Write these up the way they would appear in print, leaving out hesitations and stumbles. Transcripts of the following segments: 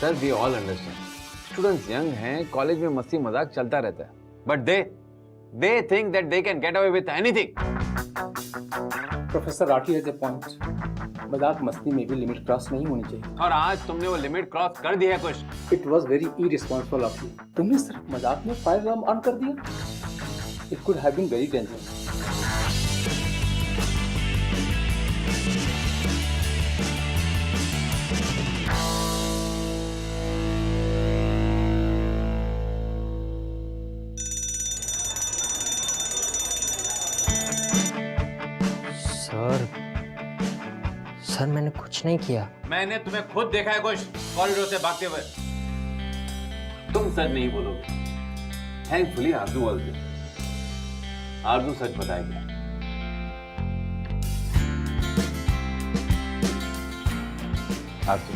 Sir we all understand, students young हैं, college में मस्ती मजाक चलता रहता है, but they think that they can get away with anything. Professor Rathi has a point, मजाक मस्ती में भी लिमिट क्रॉस नहीं होनी चाहिए। और आज तुमने वो लिमिट क्रॉस कर दी है कुछ। It was very irresponsible of you. तुमने सिर्फ मजाक में फायर अलार्म ऑन कर दिया। It could have been very dangerous. Sir मैंने कुछ नहीं किया। मैंने तुम्हें खुद देखा है कुछ कॉरिडोर से भागते हुए। तुम सच नहीं बोलोगे। थैंकफुली आरजू बोल दे। आरजू सच बताएगी। आरजू,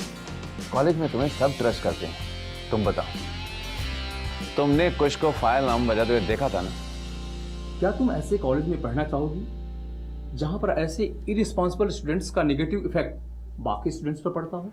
कॉलेज में तुम्हें सब ट्रस्ट करते हैं, तुम बताओ, तुमने कुछ को फायर अलार्म बजाते हुए देखा था ना? क्या तुम ऐसे कॉलेज में पढ़ना चाहोगी जहां पर ऐसे इररिस्पांसिबल स्टूडेंट्स का नेगेटिव इफेक्ट बाकी स्टूडेंट्स पर पड़ता हो?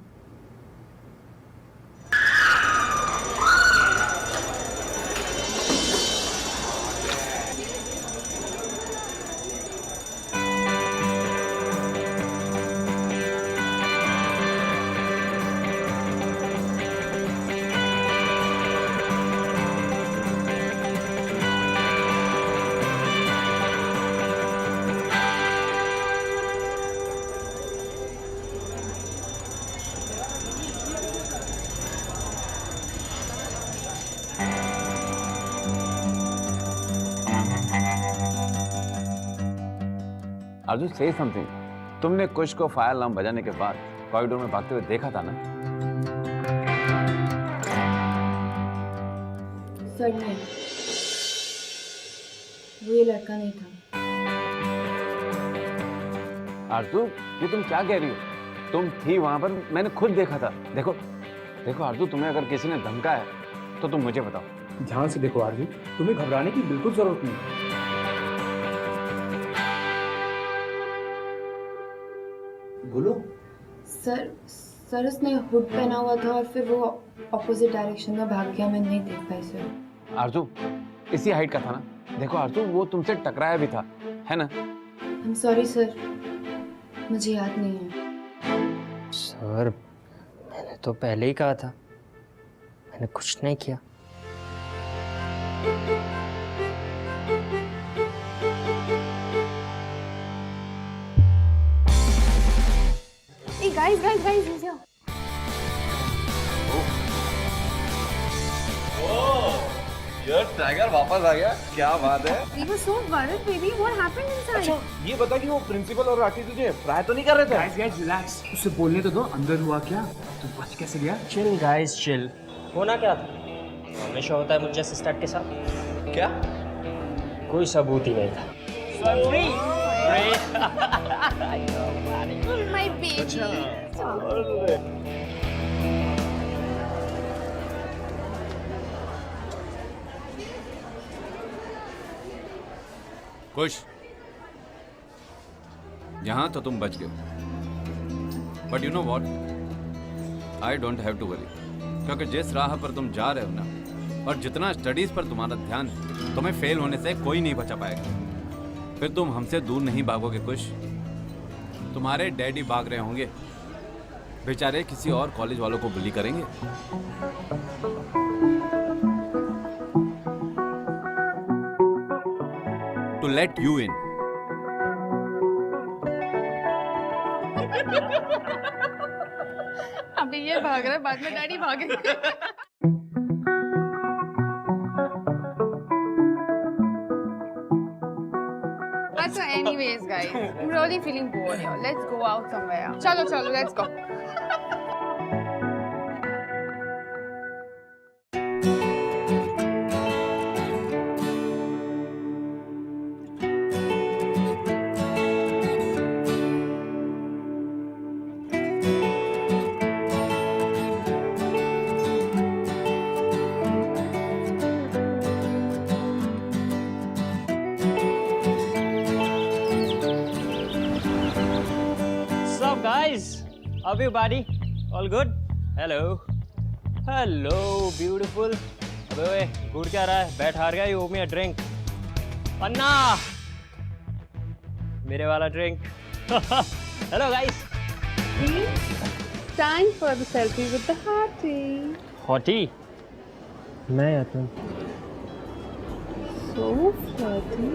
आरजू से समथिंग, तुमने कुछ को फायर अलार्म बजाने के बाद कॉरिडोर में भागते हुए देखा था ना? सर नहीं, वो ये लड़का नहीं था। आरजू, ये तुम क्या कह रही हो? तुम थी वहां पर, मैंने खुद देखा था। देखो देखो आरजू, तुम्हें अगर किसी ने धमकाया तो तुम मुझे बताओ। ध्यान से देखो आरजू, तुम्हें घबराने की बिल्कुल जरूरत नहीं। बोलो। सर उसने हुड पहना हुआ था और फिर वो ऑपोजिट डायरेक्शन में भाग गया, मैं नहीं देख पाई सर। आरजू इसी हाइट का था ना? देखो आरजू, वो तुमसे टकराया भी था, है ना? आई एम सॉरी सर, मुझे याद नहीं है। सर मैंने तो पहले ही कहा था, मैंने कुछ नहीं किया। Guys, he's here. यार टाइगर वापस आ गया, क्या बात है? We were so worried, baby. What happened inside? अच्छा, ये बता कि वो प्रिंसिपल और राठी तुझे फ्राई तो नहीं कर रहे थे? गाइस रिलैक्स, उससे बोलने तो दो। अंदर हुआ क्या? तू बच कैसे गया? Chill guys chill. होना क्या था? हमेशा होता है मुझ जैसे स्टार्ट के साथ। क्या? कोई सबूत ही नहीं था। My baby. खुश, यहां तो तुम बच गए, but you know what, I don't have to worry, क्योंकि जिस राह पर तुम जा रहे हो ना, और जितना स्टडीज पर तुम्हारा ध्यान है, तुम्हें फेल होने से कोई नहीं बचा पाएगा। फिर तुम हमसे दूर नहीं भागोगे खुश। तुम्हारे डैडी भाग रहे होंगे, बेचारे किसी और कॉलेज वालों को बुली करेंगे। To let you in. अभी ये भाग रहा है, बाद में डैडी भागेंगे। So anyways guys, I'm really feeling bored here. Let's go out somewhere. Chalo, let's go. Guys, everybody, all good? Hello. Hello beautiful. अबे ओए, गुड़ क्या रहा है? बैठ हार गया, यू ओव मी अ ड्रिंक। अन्ना, मेरे वाला drink. Hello guys. Time for the selfie with the hearty. Hottie, मैं या तुम? So flirty.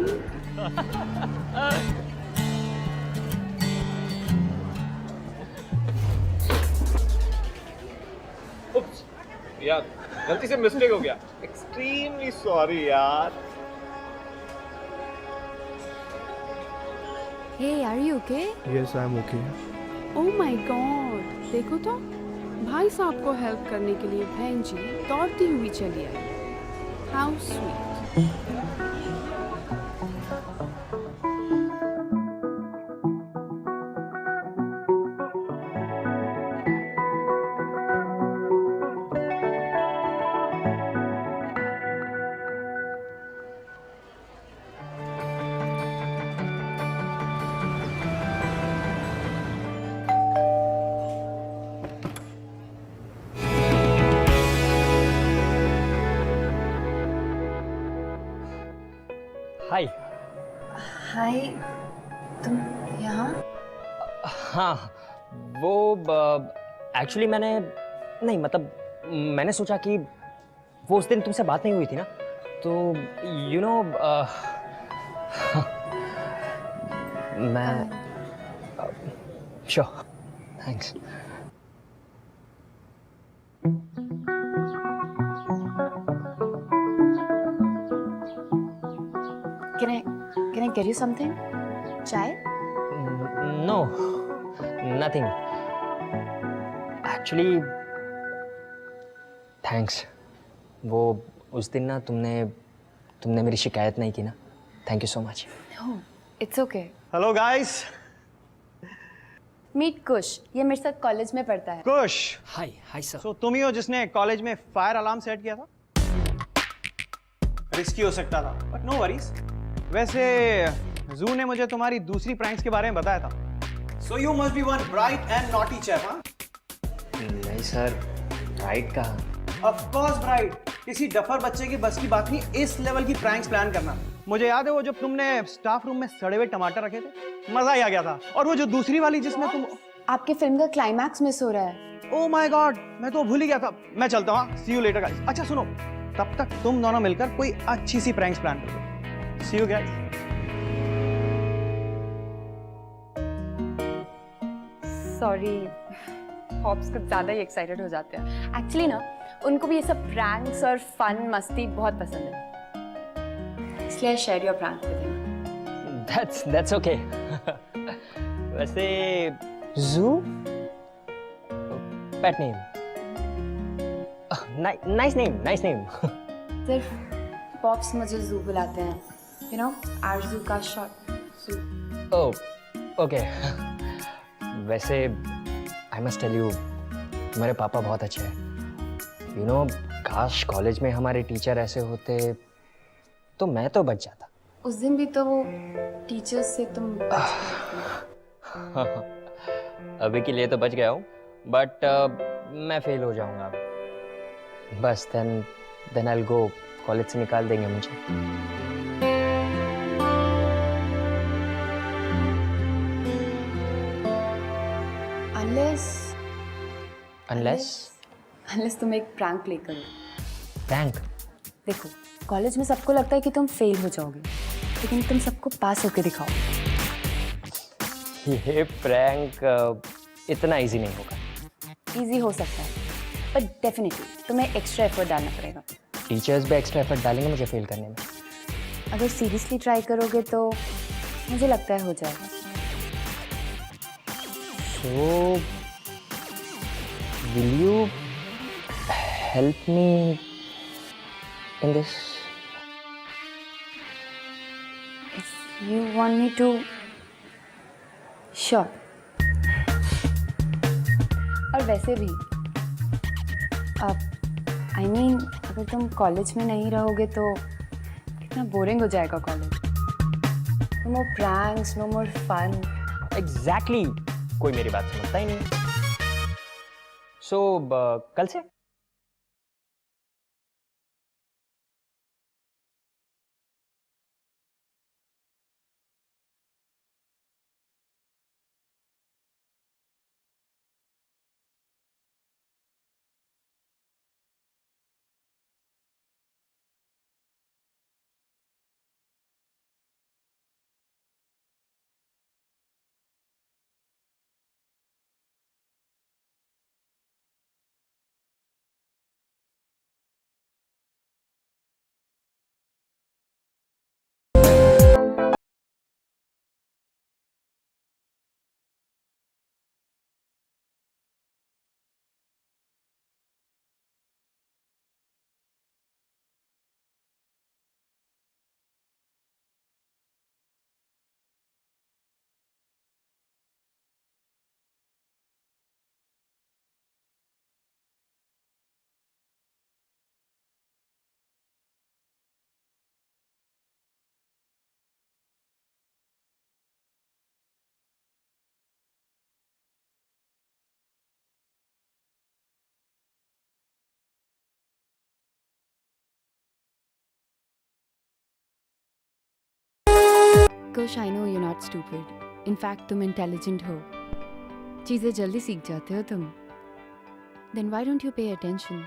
यार गलती से मिस्टेक हो गया, एक्सट्रीमली सॉरी यार। Hey, are you okay? Yes, I'm okay. Oh my God. देखो तो, भाई साहब को हेल्प करने के लिए बहन जी दौड़ती हुई चली आई। How sweet. हाय। हाय, तुम यहाँ? हाँ, वो एक्चुअली नहीं मतलब मैंने सोचा कि वो उस दिन तुमसे बात नहीं हुई थी ना, तो यू नो मैं sure, thanks. Can I get you something? Chai? No, nothing. Actually thanks. वो उस दिन ना तुमने मेरी शिकायत नहीं की ना, thank you so much. No, it's okay. Hello guys. Meet कुश, ये मेरे साथ कॉलेज में पढ़ता है। कुश, हाय हाय सर। तो तुम ही हो जिसने कॉलेज में फायर अलार्म सेट किया था? रिस्की हो सकता था, बट नो वरीज। वैसे जू ने मुझे तुम्हारी दूसरी प्रैंक्स के बारे में बताया था। So you must be one bright and naughty chap, हाँ? नहीं सर, राइट कहा। Of course bright. किसी डफर बच्चे की बस की बात नहीं इस लेवल की प्रैंक्स प्लान करना। मुझे याद है वो जब तुमने स्टाफ रूम में सड़े हुए टमाटर रखे थे, मजा ही आ गया था। और वो जो दूसरी वाली जिसमें तुम, आपके फिल्म का क्लाइमैक्स मिस हो रहा है। ओह माय गॉड, मैं तो भूल ही गया था। मैं चलता हूँ, सी यू लेटर गाइस। अच्छा सुनो, तब तक तुम दोनों मिलकर कोई अच्छी सी प्रैंक्स प्लान करो। सी यू गाइस। सॉरी, हॉप्स कुछ ज़्यादा ही एक्साइटेड हो जाते हैं। एक्चुअली ना, उनको भी ये सब प्रैंक्स और फन मस्ती बहुत पसंद है, इसलिए I share your prank with him. That's okay. वैसे जू पेट नेम, नाइस नेम। सिर्फ पॉप्स मुझे जू बुलाते हैं, यू नो, आरजू का शॉर्ट जू। Oh okay. वैसे आई मस्ट टेल यू, तुम्हारे पापा बहुत अच्छे हैं। यू नो, काश कॉलेज में हमारे टीचर ऐसे होते तो मैं तो बच जाता। उस दिन भी तो वो टीचर्स से तुम बच गए थे। अभी के लिए तो बच गया हूँ, बट मैं फेल हो जाऊंगा बस। Then I will go, college से निकाल देंगे मुझे। अनलेस तुम एक प्रैंक प्ले करो। प्रैंक? देखो, कॉलेज में सबको लगता है कि तुम फेल हो जाओगे, लेकिन तुम सबको पास होके दिखाओ। ये प्रैंक इतना इजी नहीं होगा। इजी हो सकता है, पर डेफिनेटली तुम्हें एक्स्ट्रा एफर्ट डालना पड़ेगा। टीचर्स भी एक्स्ट्रा एफर्ट डालेंगे मुझे फेल करने में। अगर सीरियसली ट्राई करोगे तो मुझे लगता है हो जाएगा। So, will you help me in this? If you want me to, sure. और वैसे भी I mean, अगर तुम कॉलेज में नहीं रहोगे तो कितना बोरिंग हो जाएगा college. No more pranks, no more fun. Exactly. कोई मेरी बात समझता ही नहीं। So, कल से Kush I know you not stupid, in fact तुम इंटेलिजेंट हो, चीज़ें जल्दी सीख जाते हो तुम. Then why don't you pay attention?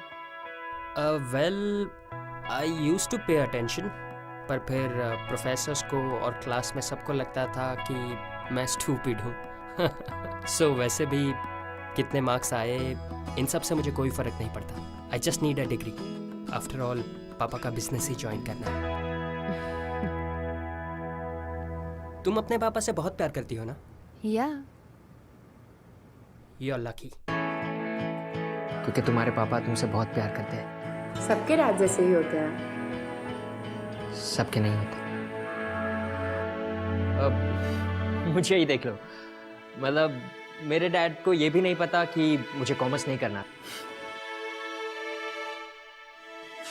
Well I use to pay attention, पर फिर प्रोफेसर्स को और क्लास में सबको लगता था कि मैं स्टूपिड हूँ. सो वैसे भी कितने मार्क्स आए इन सब से मुझे कोई फ़र्क नहीं पड़ता. I just need a degree. After all पापा का बिजनेस ही ज्वाइन करना है. तुम अपने पापा से बहुत प्यार करती हो ना? या यू आर लकी, क्योंकि तुम्हारे पापा तुमसे बहुत प्यार करते हैं. सबके राज जैसे ही होते हैं. सबके नहीं होते. अब मुझे ही देख लो, मतलब मेरे डैड को ये भी नहीं पता कि मुझे कॉमर्स नहीं करना.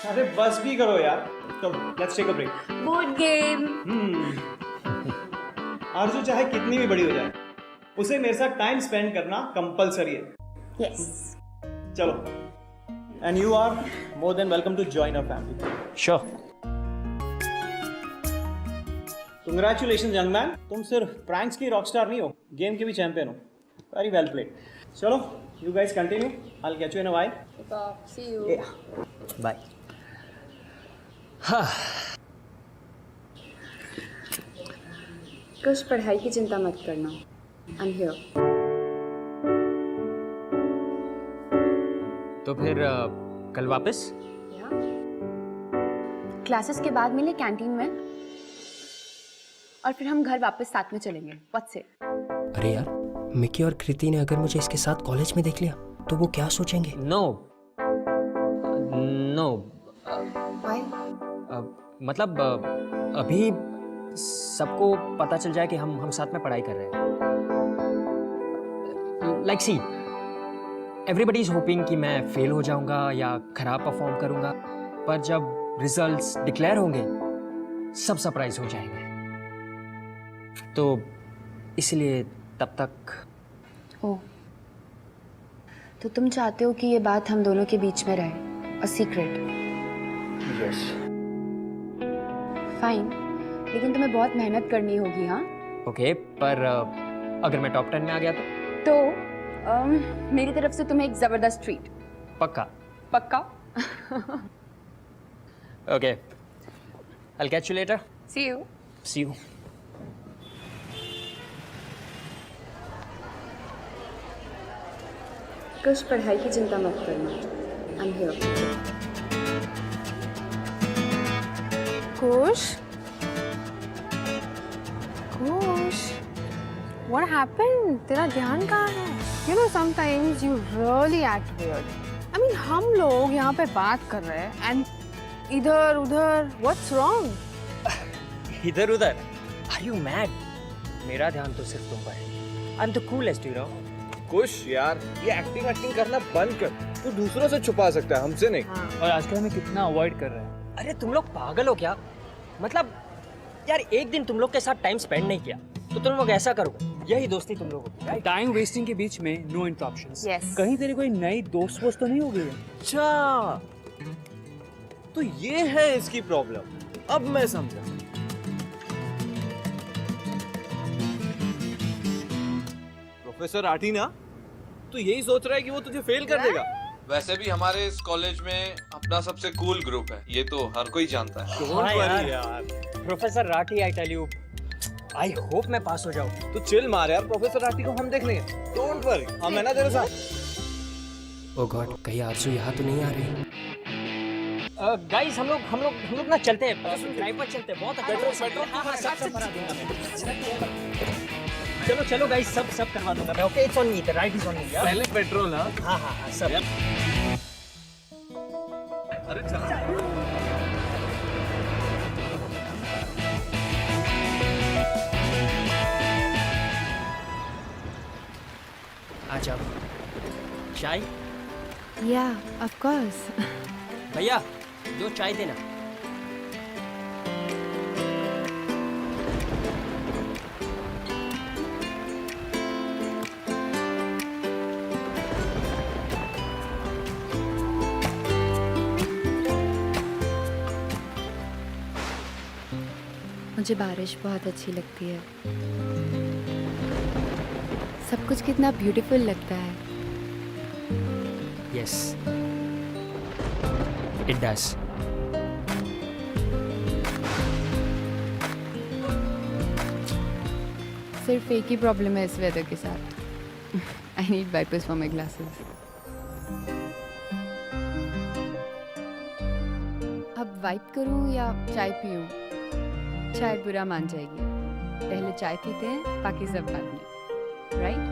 अरे बस भी करो यार. तो let's take a break. Board game. Arzoo चाहे कितनी भी बड़ी हो जाए, उसे मेरे साथ टाइम स्पेंड करना कंपलसरी है. यस. चलो. And you are more than welcome to join our family. Sure. Congratulation young man, तुम सिर्फ प्रैंक्स की रॉकस्टार नहीं हो, गेम के भी चैंपियन हो. Very well played. चलो, you guys continue. I will catch you in a while. See you. Bye. कुछ पढ़ाई की चिंता मत करना. I am here. तो फिर कल वापस? क्लासेस के बाद मिले कैंटीन में और फिर हम घर वापस साथ में चलेंगे. What's it? अरे यार, मिकी और कृति ने अगर मुझे इसके साथ कॉलेज में देख लिया तो वो क्या सोचेंगे? No no. व्हाई? मतलब अभी सबको पता चल जाए कि हम साथ में पढ़ाई कर रहे हैं. Like see, everybody is hoping कि मैं फेल हो जाऊंगा या खराब परफॉर्म करूंगा, पर जब रिजल्ट्स डिक्लेयर होंगे सब सरप्राइज हो जाएंगे. तो इसलिए तब तक. ओह, तो तुम चाहते हो कि ये बात हम दोनों के बीच में रहे, अ सीक्रेट? यस. फाइन, लेकिन तुम्हें बहुत मेहनत करनी होगी. हाँ. ओके, पर अगर मैं टॉप 10 में आ गया तो? मेरी तरफ से तुम्हें एक जबरदस्त ट्रीट. पक्का? पक्का. Okay, I'll catch you later. See you. See you. कुछ पढ़ाई की चिंता मत करना. I'm here. Kush? Kush? What happened? तेरा ध्यान कहाँ है? You know sometimes you really act weird. I mean हम लोग यहाँ पे बात कर रहे हैं and इधर उधर. What's wrong? इधर उधर? Are you mad? मेरा ध्यान तो सिर्फ तुम पर है. I'm the coolest, you know. कुश यार, ये एक्टिंग करना बंद कर. तू दूसरों से छुपा सकता है, हमसे नहीं. और आजकल हमें कितना अवॉइड कर रहे हैं. अरे तुम लोग पागल हो क्या? मतलब यार एक दिन तुम लोग के साथ टाइम स्पेंड नहीं किया तो तुम लोग ऐसा करोगे? यही दोस्ती तुम लोगों की, राइट? टाइम वेस्टिंग के बीच में नो इंटरप्शंस. Yes. कहीं तेरी कोई नई दोस्त वोस्त तो नहीं हो गई? अच्छा, तो ये है इसकी प्रॉब्लम. अब मैं समझा. प्रोफेसर राठी ना, तू यही सोच रहा है कि वो तुझे फेल कर देगा? वैसे भी हमारे इस कॉलेज में अपना सबसे कूल ग्रुप है, ये तो हर कोई जानता है. हाँ यार. Professor Rathi, I tell you, I hope मैं पास हो जाऊँ. तू चिल मार यार, प्रोफेसर राठी को हम देख लेंगे. डोंट वरी, हम है ना तेरे साथ. ओ गॉड, कहीं आरजू यहाँ तो नहीं आ रही? गाइस हम लोग ना चलते हैं, ड्राइव पर चलते हैं. बहुत अच्छा. हाँ, हाँ, सब करा दूंगा मैं. चलो गाइस, सब करवा दूंगा मैं. Okay, it's on me, the ride is on me. पहले पेट्रोल ना. हाँ, सब. अरे चल. आ जाओ. चाय? Yeah, of course. भैया, 2 चाय देना. मुझे बारिश बहुत अच्छी लगती है। सब कुछ कितना ब्यूटीफुल लगता है। Yes, it does. सिर्फ एक ही प्रॉब्लम है इस वेदर के साथ। I need wipers for my glasses. अब वाइप करूं या चाय पीऊं? चाय बुरा मान जाएगी। पहले चाय पीते हैं, बाकी सब बाद में, राइट?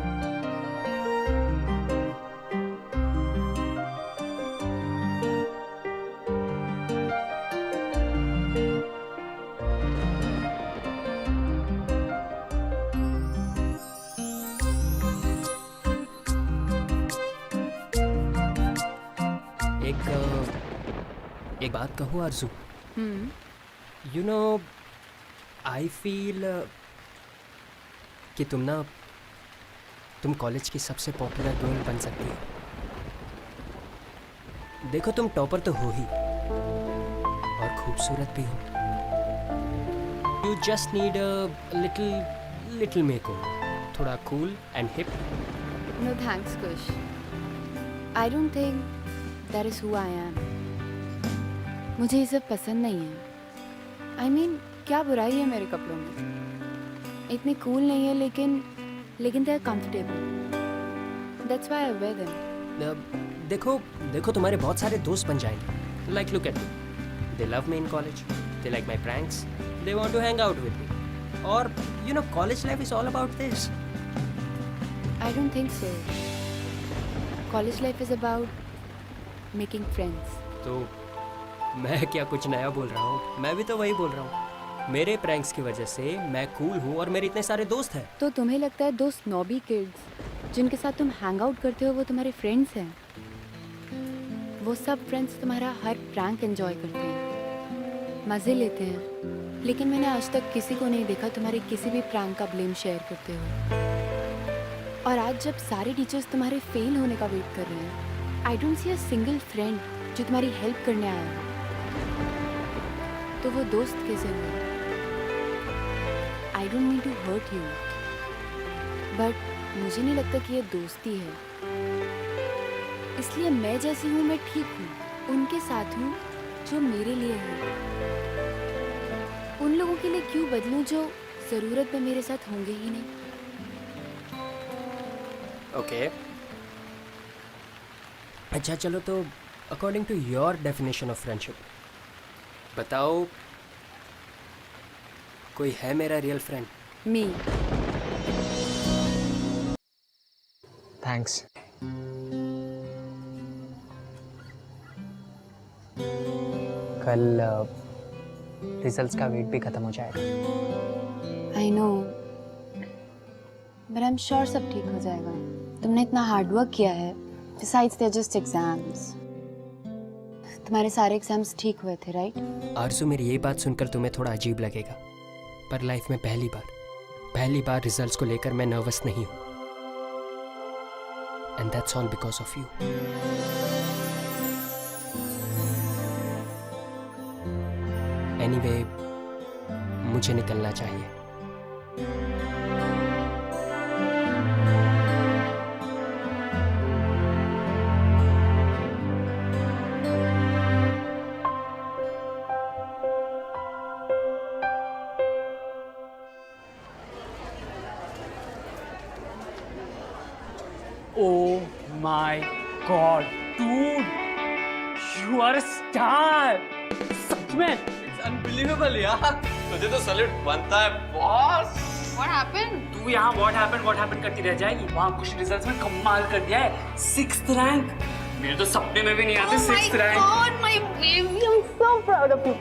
एक बात कहूँ आरजू, यू नो आई फील कि तुम कॉलेज की सबसे पॉपुलर गर्ल बन सकती हो। देखो तुम टॉपर तो हो ही और खूबसूरत भी हो। You just need a little makeover, थोड़ा cool and hip. No thanks, Kush. I don't think that is who I am. मुझे ये सब पसंद नहीं है। I mean, क्या बुराई है मेरे कपड़ों में? इतने कूल नहीं है लेकिन they are comfortable. That's why I wear them. देखो तुम्हारे बहुत सारे दोस्त बन जाएंगे। Like look at me. They love me in college. They like my pranks. They want to hang out with me. और you know college life is all about this. I don't think so. College life is about making friends. तो मैं क्या कुछ नया बोल रहा हूँ? मैं भी तो वही बोल रहा हूँ। मेरे प्रैंक्स की वजह से मैं कूल हूँ और मेरे इतने सारे दोस्त हैं। तो तुम्हें लगता है दो स्नॉबी किड्स जिनके साथ तुम हैंग आउट करते हो वो तुम्हारे फ्रेंड्स हैं? वो सब फ्रेंड्स तुम्हारा हर प्रैंक एंजॉय करते हैं, मज़े लेते हैं, लेकिन मैंने आज तक किसी को नहीं देखा तुम्हारे किसी भी प्रैंक का ब्लेम शेयर करते हो। और आज जब सारे टीचर्स तुम्हारे फेल होने का वेट कर रहे हैं, I don't see a single friend जो तुम्हारी हेल्प करने आया है। तो वो दोस्त कैसे हुए? I don't mean to hurt you, but मुझे नहीं लगता कि ये दोस्ती है। इसलिए मैं जैसी हूँ मैं ठीक हूँ, उनके साथ हूँ जो मेरे लिए है। उन लोगों के लिए क्यों बदलूं जो ज़रूरत में मेरे साथ होंगे ही नहीं। ओके अच्छा चलो, तो according to your definition of friendship बताओ, कोई है मेरा रियल फ्रेंड? मी। थैंक्स। कल रिजल्ट्स का वेट भी खत्म हो जाएगा। I know, but I am sure सब ठीक हो जाएगा। तुमने इतना हार्ड वर्क किया है। Besides, they're just exams. तुम्हारे सारे एग्जाम्स ठीक हुए थे, राइट? आरज़ू, मेरी ये बात सुनकर तुम्हें थोड़ा अजीब लगेगा, पर लाइफ में पहली बार रिजल्ट्स को लेकर मैं नर्वस नहीं हूँ। And that's all because of you. Anyway, मुझे निकलना चाहिए। Oh my God, dude, you are a star. सच में? अनबिलीवेबल यार, तुझे तो सैल्यूट बनता है बॉस। What happened? तू यहाँ what happened करती रह जाएगी। वहाँ कुछ रिजल्ट्स में कमाल कर दिया है। 6th rank. मेरे तो सपने में भी नहीं आते 6th rank. Oh my baby, I'm so proud of you.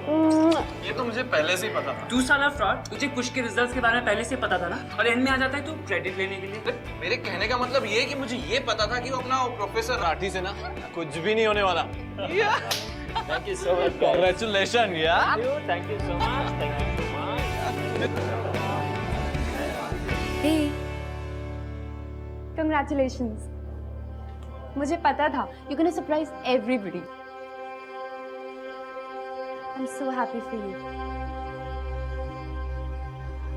ये तो मुझे पहले से ही पता था। तू साला फ्रॉड, तुझे कुछ के रिजल्ट्स के बारे में पहले से पता था ना, और एंड में आ जाता है तू क्रेडिट लेने के लिए। मेरे कहने का मतलब ये है कि मुझे ये पता था कि वो अपना प्रोफेसर राठी से ना कुछ भी नहीं होने वाला। Thank you so much. Congratulations यार। Thank you so much. Thank you so much. Hey, congratulations. मुझे पता था you're gonna surprise everybody. I'm so happy for you.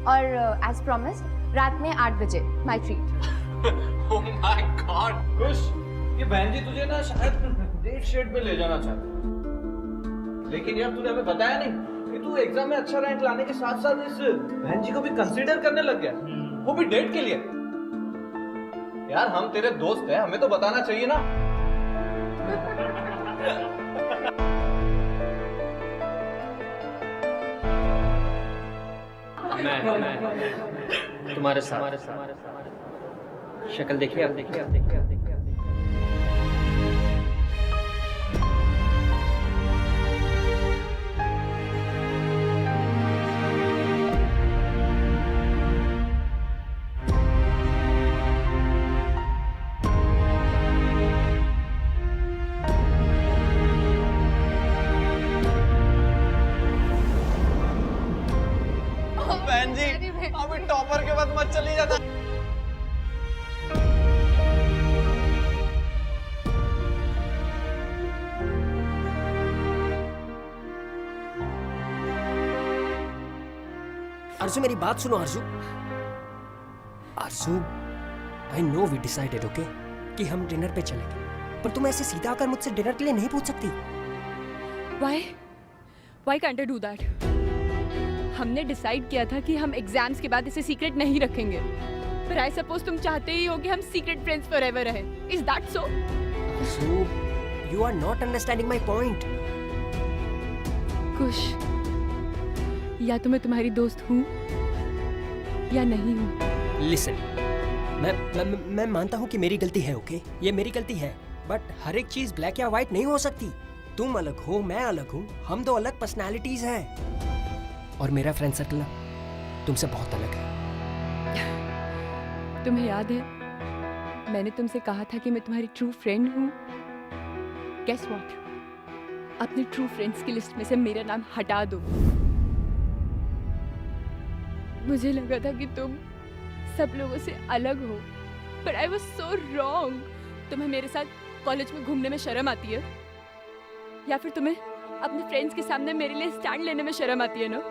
और एज प्रॉमिस्ड रात में 8 बजे my treat. Oh my God खुश, ये बहन जी तुझे ना शायद डेट शेट पे ले जाना चाहती, लेकिन यार तूने हमें बताया नहीं कि तू एग्जाम में अच्छा रैंक लाने के साथ साथ इस बहन जी को भी कंसीडर करने लग गया, वो भी डेट के लिए। यार हम तेरे दोस्त हैं, हमें तो बताना चाहिए ना। मैं तुम्हारे साथ शक्ल देखिए, अब देखिए, अब देखिए, अब देखिए, अब देखिए। बहन जी अभी टॉपर के बाद मत चली जाना। अर्जु मेरी बात सुनो Arju. Arju I know we decided okay कि हम डिनर पे चलेंगे, पर तुम ऐसे सीधा आकर मुझसे डिनर के लिए नहीं पूछ सकती। Why can't I do that? हमने डिसाइड किया था कि हम एग्जाम्स के बाद इसे सीक्रेट नहीं रखेंगे, पर आई सपोज तुम चाहते ही हो कि हम सीक्रेट फ्रेंड्स फॉरएवर रहें। Is that so? Arju you are not understanding my point. Kush, या तो मैं तुम्हारी दोस्त हूँ या नहीं हूँ। लिसन, मैं मानता हूँ कि मेरी गलती है ओके, ये मेरी गलती है, बट हर एक चीज ब्लैक या व्हाइट नहीं हो सकती। तुम अलग हो, मैं अलग हूँ, हम दो अलग पर्सनालिटीज हैं, और मेरा फ्रेंड सर्कल तुमसे बहुत अलग है। तुम्हें याद है मैंने तुमसे कहा था कि मैं तुम्हारी ट्रू फ्रेंड हूँ? गेस व्हाट, अपने ट्रू फ्रेंड्स की लिस्ट में से मेरा नाम हटा दो। मुझे लगा था कि तुम सब लोगों से अलग हो, but I was so wrong। तुम्हें मेरे साथ कॉलेज में घूमने में शर्म आती है, या फिर तुम्हें अपने फ्रेंड्स के सामने मेरे लिए स्टैंड लेने में शर्म आती है ना?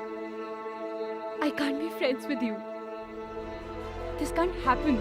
I can't be friends with you. This can't happen.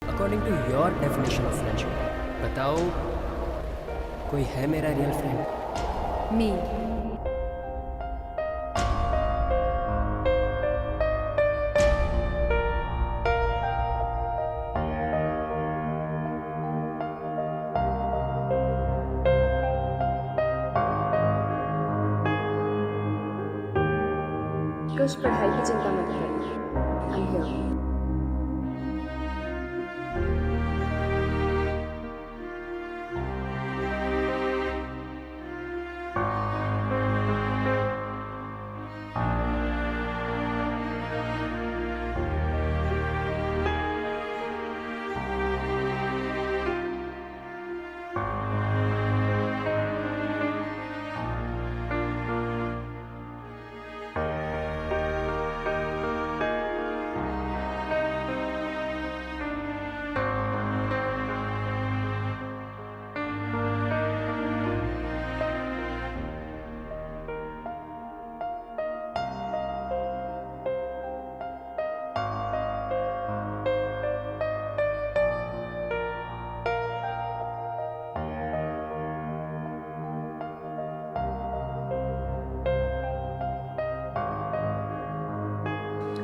According to your definition of friendship, बताओ कोई है मेरा रियल फ्रेंड? Me. कुछ पढ़ाई की चिंता मत कर, I'm here।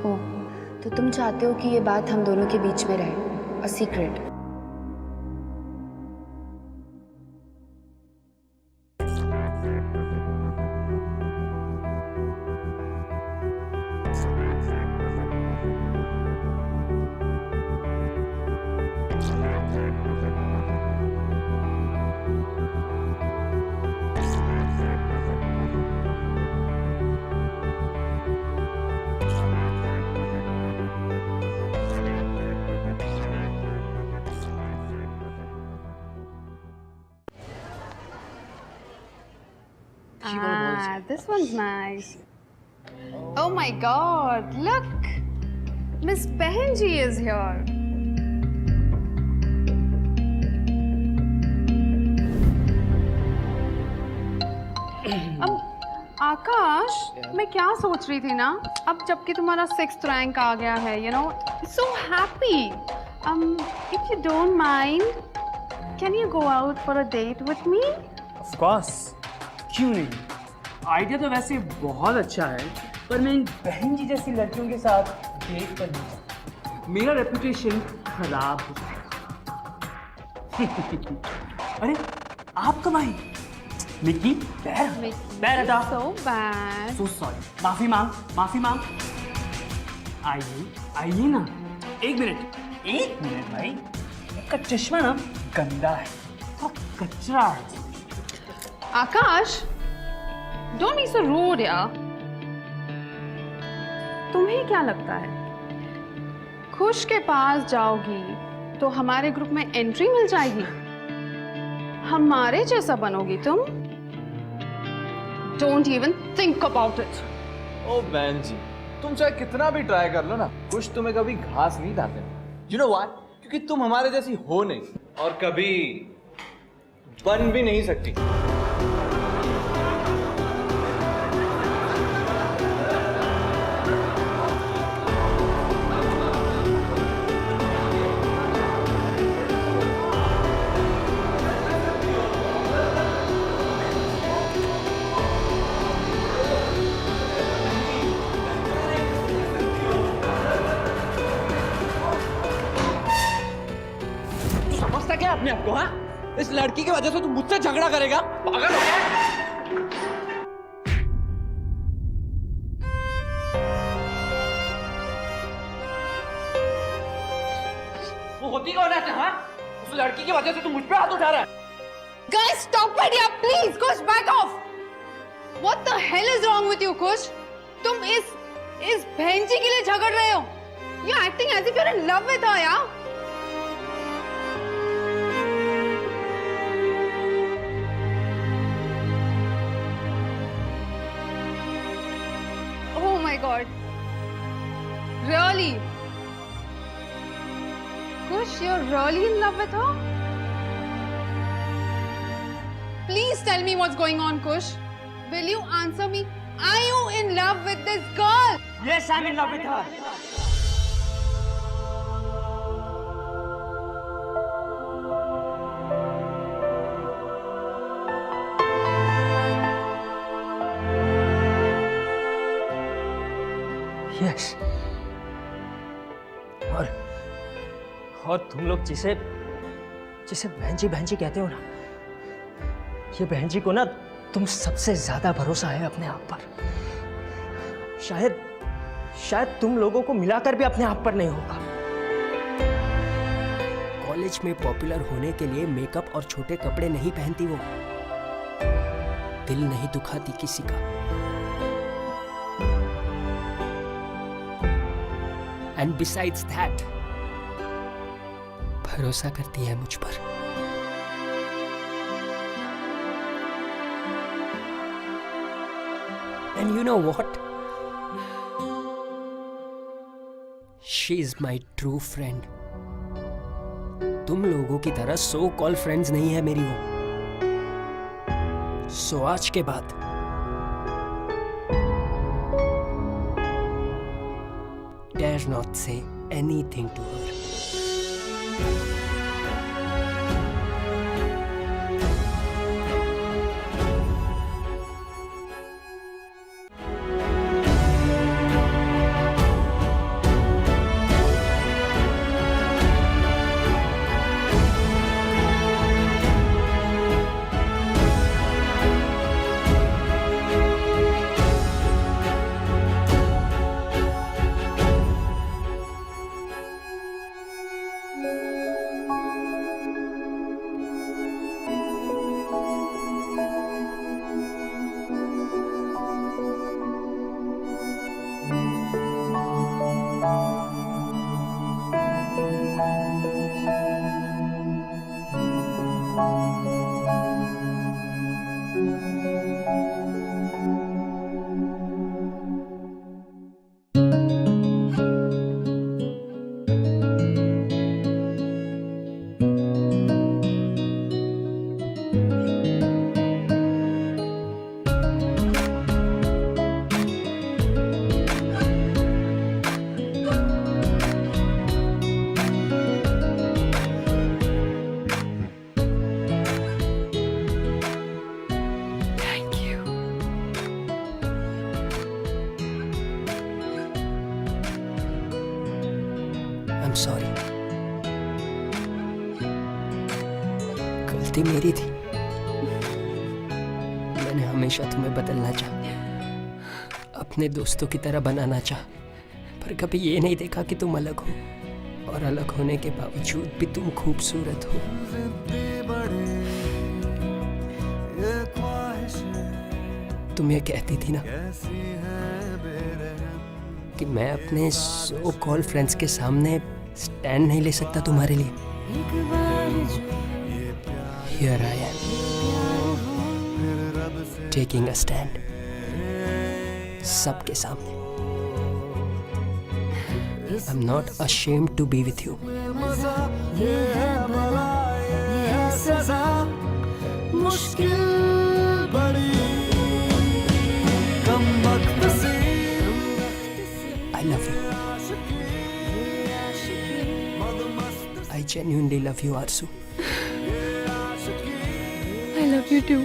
ओह, तो तुम चाहते हो कि ये बात हम दोनों के बीच में रहे, a secret. this one's nice. Oh my God! Look, Miss Behenji is here. आकाश, मैं क्या सोच रही थी ना, अब जबकि तुम्हारा 6th रैंक आ गया है, you know, so happy. If you don't mind, can you go out for a date with me? Of course. क्यों नहीं? आइडिया तो वैसे बहुत अच्छा है, पर मैं इन बहन जी जैसी लड़कियों के साथ डेट कर नहीं सकता। मेरा रेपुटेशन खराब हो जाएगा। अरे, आप कब आई? मिक्की, पैर हटा। So bad. So sorry. माफी मांग। आइए ना। एक मिनट भाई। आपका चश्मा ना गंदा है, और कचरा है। आकाश, don't be so rude यार। तुम्हें क्या लगता है, खुश के पास जाओगी तो हमारे ग्रुप में एंट्री मिल जाएगी? हमारे जैसा बनोगी तुम? Don't even think about it. ओ बहन जी, तुम चाहे कितना भी ट्राई कर लो ना, कुछ तुम्हें कभी घास नहीं डालते। You know why? क्योंकि तुम हमारे जैसी हो नहीं, और कभी बन भी नहीं सकती। समझता क्या अपने आप को? हाँ, इस लड़की की वजह से तू मुझसे झगड़ा करेगा? पागल हो गया? वो होती कौन है? हाँ, उस लड़की की वजह से तू मुझ पे हाथ उठा रहा है। Guys, stop it यार, please, Kush, back off. What the hell is wrong with you, Kush? तुम इस बहनजी के लिए झगड़ रहे हो? You're acting as if you're in love with her, यार. Oh my God. Really? Kush, you're really in love with her? Please tell me what's going on, Kush. Will you answer me? Are you in love with this girl? Yes, I'm in love with her. Yes. और तुम लोग जिसे बहन जी कहते हो ना, ये बहन जी को ना तुम सबसे ज्यादा भरोसा है अपने आप पर। शायद तुम लोगों को मिलाकर भी अपने आप पर नहीं होगा। कॉलेज में पॉपुलर होने के लिए मेकअप और छोटे कपड़े नहीं पहनती वो, दिल नहीं दुखाती किसी का। एंड बिसाइड्स दैट, भरोसा करती है मुझ पर। And you know what? She is my true friend. तुम लोगों की तरह सो कॉल फ्रेंड्स नहीं है मेरी वो। सो आज के बाद dare not say anything to her. गलती मेरी थी। मैंने हमेशा तुम्हें बदलना चाहा, अपने दोस्तों की तरह बनाना चाहा, पर कभी ये नहीं देखा कि तुम अलग हो, और अलग होने के बावजूद भी तुम खूबसूरत हो। तुम ये कहती थी ना कि मैं अपने सो कॉल फ्रेंड्स के सामने स्टैंड नहीं ले सकता तुम्हारे लिए। Here I am, taking a stand, सबके सामने। I'm not ashamed to be with you. I love you. I genuinely love you, Arzu. I love you too.